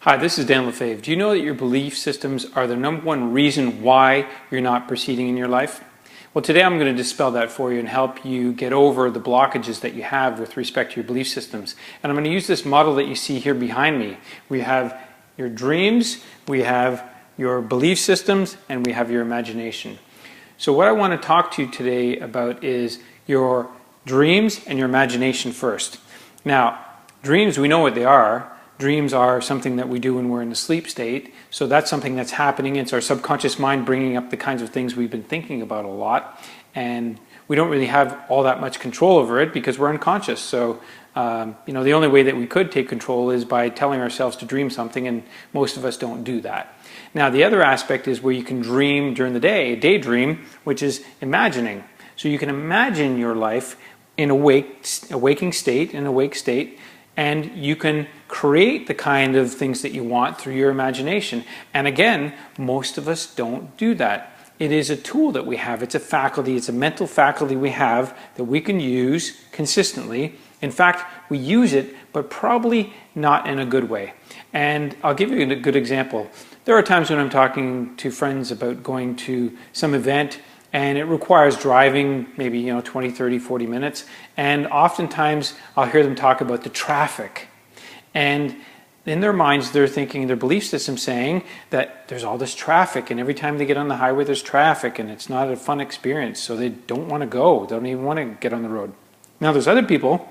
Hi, this is Dan Lefave. Do you know that your belief systems are the number one reason why you're not proceeding in your life? Well, today I'm going to dispel that for you and help you get over the blockages that you have with respect to your belief systems. And I'm going to use this model that you see here behind me. We have your dreams, we have your belief systems, and we have your imagination. So what I want to talk to you today about is your dreams and your imagination first. Now, dreams, we know what they are. Dreams are something that we do when we're in a sleep state. So that's something that's happening. It's our subconscious mind bringing up the kinds of things we've been thinking about a lot. And we don't really have all that much control over it because we're unconscious. So, the only way that we could take control is by telling ourselves to dream something, and most of us don't do that. Now, the other aspect is where you can dream during the day, daydream, which is imagining. So you can imagine your life in a waking state, and you can create the kind of things that you want through your imagination. And again, most of us don't do that. It is a tool that we have. It's a faculty. It's a mental faculty we have that we can use consistently. In fact, we use it, but probably not in a good way. And I'll give you a good example. There are times when I'm talking to friends about going to some event, and it requires driving maybe 20, 30, 40 minutes. And oftentimes I'll hear them talk about the traffic. And in their minds, they're thinking, their belief system saying that there's all this traffic, and every time they get on the highway, there's traffic, and it's not a fun experience. So they don't want to go. They don't even want to get on the road. Now, there's other people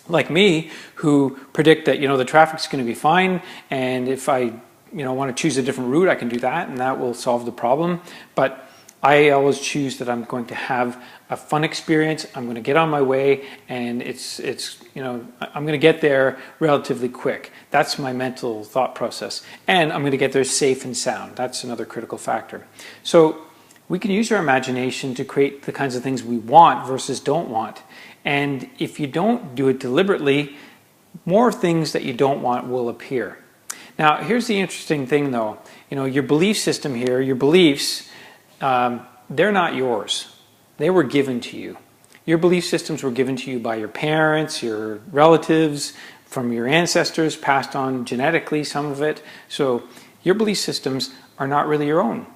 like me who predict that, the traffic's going to be fine. And if I, want to choose a different route, I can do that, and that will solve the problem. But I always choose that I'm going to have a fun experience. I'm going to get on my way, and I'm going to get there relatively quick. That's my mental thought process. And I'm going to get there safe and sound. That's another critical factor. So we can use our imagination to create the kinds of things we want versus don't want. And if you don't do it deliberately, more things that you don't want will appear. Now, here's the interesting thing though. Your belief system here, your beliefs, they're not yours. They were given to you. Your belief systems were given to you by your parents, your relatives, from your ancestors, passed on genetically, some of it. So your belief systems are not really your own.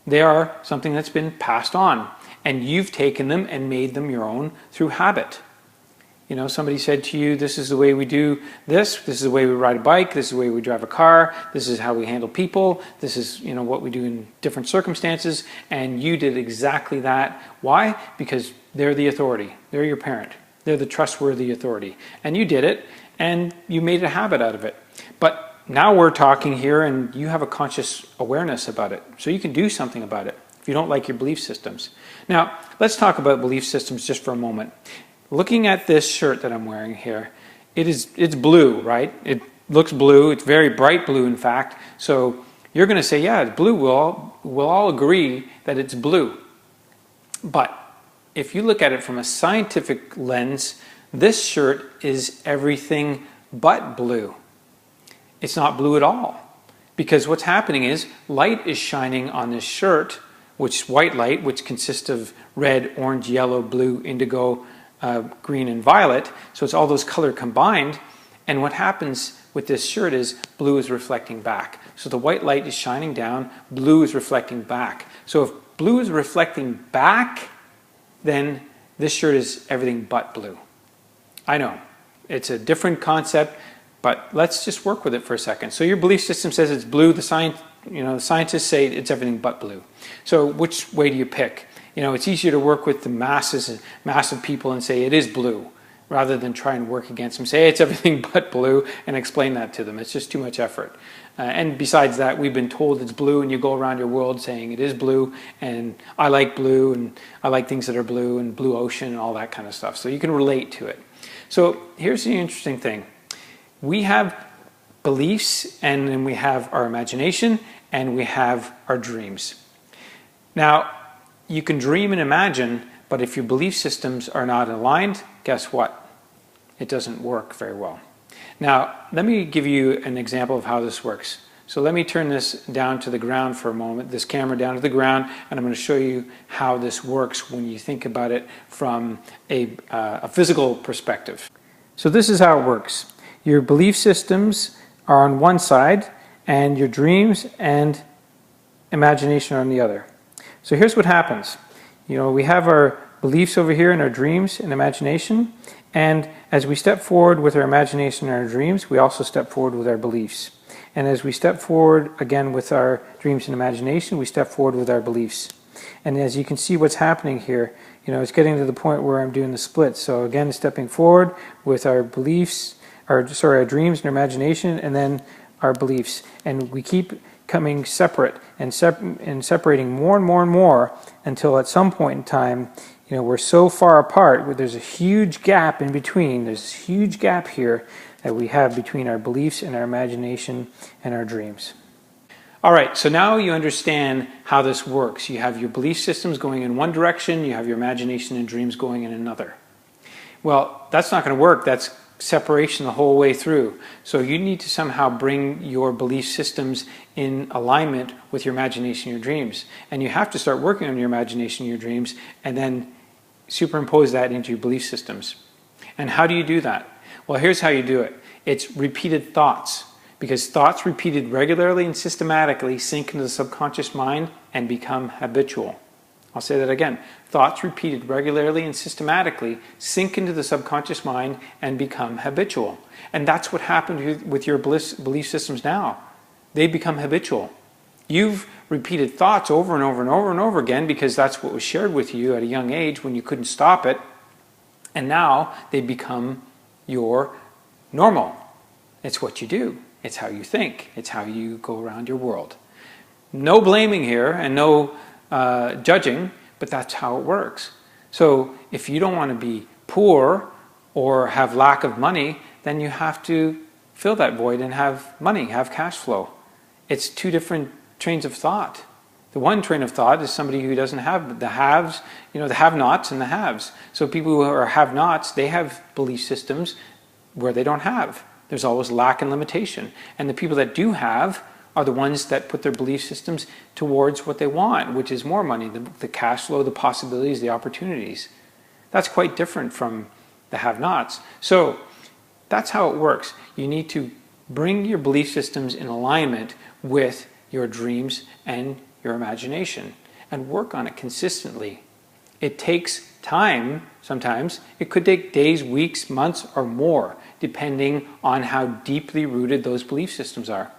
They are something that's been passed on, and you've taken them and made them your own through habit. Somebody said to you, this is the way we do this is the way we ride a bike, this is the way we drive a car, this is how we handle people, this is what we do in different circumstances, and you did exactly that. Why? Because they're the authority. They're your parent. They're the trustworthy authority. And you did it, and you made a habit out of it. But now we're talking here, and you have a conscious awareness about it, so you can do something about it if you don't like your belief systems. Now, let's talk about belief systems just for a moment. Looking at this shirt that I'm wearing here, it's blue, right? It looks blue. It's very bright blue, in fact. So you're going to say, yeah, it's blue. We'll all agree that it's blue. But if you look at it from a scientific lens, this shirt is everything but blue. It's not blue at all. Because what's happening is light is shining on this shirt, which is white light, which consists of red, orange, yellow, blue, indigo, green and violet. So it's all those colors combined. And what happens with this shirt is blue is reflecting back. So the white light is shining down, blue is reflecting back. So if blue is reflecting back, then this shirt is everything but blue. I know, it's a different concept, but let's just work with it for a second. So your belief system says it's blue. The scientists say it's everything but blue. So which way do you pick? It's easier to work with the massive people and say it is blue, rather than try and work against them. Say hey, it's everything but blue and explain that to them. It's just too much effort. And besides that, we've been told it's blue, and you go around your world saying it is blue, and I like blue, and I like things that are blue, and blue ocean, and all that kind of stuff. So you can relate to it. So here's the interesting thing. We have beliefs, and then we have our imagination, and we have our dreams. Now, you can dream and imagine, but if your belief systems are not aligned, guess what? It doesn't work very well. Now, let me give you an example of how this works. So let me turn this down to the ground for a moment, this camera down to the ground, and I'm going to show you how this works when you think about it from a physical perspective. So this is how it works. Your belief systems are on one side, and your dreams and imagination are on the other. So here's what happens. We have our beliefs over here and our dreams and imagination, and as we step forward with our imagination and our dreams, we also step forward with our beliefs. And as we step forward again with our dreams and imagination, we step forward with our beliefs. And as you can see what's happening here, it's getting to the point where I'm doing the split. So again, stepping forward with our beliefs, our dreams and our imagination, and then our beliefs. And we keep coming separate and separating more and more and more until at some point in time, we're so far apart where there's a huge gap in between. There's this huge gap here that we have between our beliefs and our imagination and our dreams. All right, so now you understand how this works. You have your belief systems going in one direction, you have your imagination and dreams going in another. Well, that's not going to work. That's separation the whole way through. So you need to somehow bring your belief systems in alignment with your imagination and your dreams. And you have to start working on your imagination and your dreams and then superimpose that into your belief systems. And how do you do that? Well, here's how you do it. It's repeated thoughts. Because thoughts repeated regularly and systematically sink into the subconscious mind and become habitual. I'll say that again. Thoughts repeated regularly and systematically sink into the subconscious mind and become habitual. And that's what happened with your belief systems now. They become habitual. You've repeated thoughts over and over and over and over again because that's what was shared with you at a young age when you couldn't stop it. And now they become your normal. It's what you do. It's how you think. It's how you go around your world. No blaming here and no judging, but that's how it works. So if you don't want to be poor or have lack of money, then you have to fill that void and have money, have cash flow. It's two different trains of thought. The one train of thought is somebody who doesn't have the haves, the have-nots and the haves. So people who are have-nots, they have belief systems where they don't have. There's always lack and limitation. And the people that do have are the ones that put their belief systems towards what they want, which is more money, the cash flow, the possibilities, the opportunities. That's quite different from the have-nots. So that's how it works. You need to bring your belief systems in alignment with your dreams and your imagination and work on it consistently. It takes time sometimes. It could take days, weeks, months, or more, depending on how deeply rooted those belief systems are.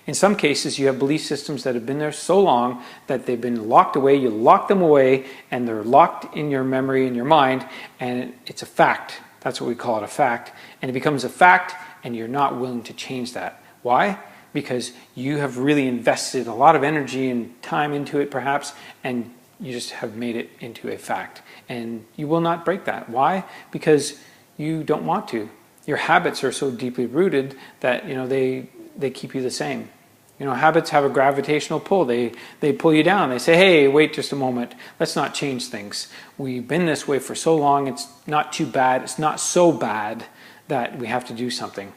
In some cases, you have belief systems that have been there so long that they've been locked away. You lock them away, and they're locked in your memory, in your mind, and it's a fact. That's what we call it, a fact. And it becomes a fact, and you're not willing to change that. Why? Because you have really invested a lot of energy and time into it, perhaps, and you just have made it into a fact. And you will not break that. Why? Because you don't want to. Your habits are so deeply rooted that they keep you the same. Habits have a gravitational pull. They pull you down. They say, hey, wait just a moment. Let's not change things. We've been this way for so long. It's not too bad. It's not so bad that we have to do something.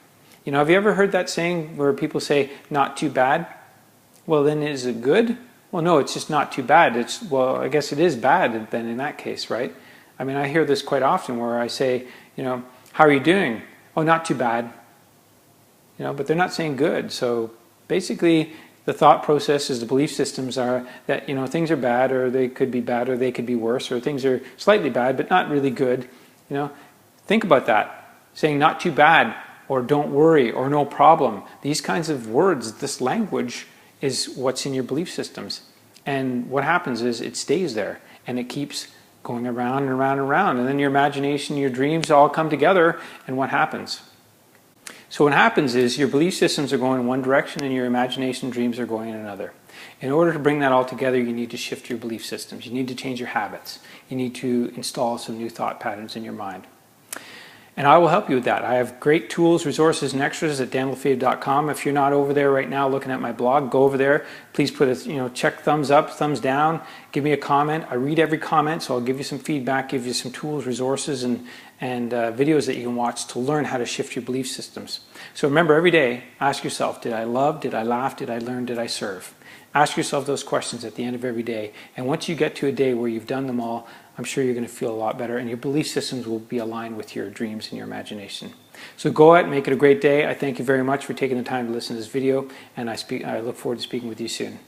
Have you ever heard that saying where people say, not too bad? Well, then is it good? Well, no, it's just not too bad. I guess it is bad then in that case, right? I mean, I hear this quite often where I say, how are you doing? Oh, not too bad. But they're not saying good. So basically, the thought processes, the belief systems are that, things are bad, or they could be bad, or they could be worse, or things are slightly bad, but not really good. Think about that. Saying not too bad, or don't worry, or no problem. These kinds of words, this language, is what's in your belief systems. And what happens is it stays there, and it keeps going around and around and around. And then your imagination, your dreams all come together, and what happens? So what happens is your belief systems are going in one direction and your imagination dreams are going in another. In order to bring that all together, you need to shift your belief systems. You need to change your habits. You need to install some new thought patterns in your mind. And I will help you with that. I have great tools, resources, and extras at danlefave.com. If you're not over there right now looking at my blog, go over there. Please put a check thumbs up, thumbs down. Give me a comment. I read every comment, so I'll give you some feedback, give you some tools, resources, and videos that you can watch to learn how to shift your belief systems. So remember, every day, ask yourself, did I love, did I laugh, did I learn, did I serve? Ask yourself those questions at the end of every day. And once you get to a day where you've done them all, I'm sure you're going to feel a lot better, and your belief systems will be aligned with your dreams and your imagination. So go out and make it a great day. I thank you very much for taking the time to listen to this video, and I look forward to speaking with you soon.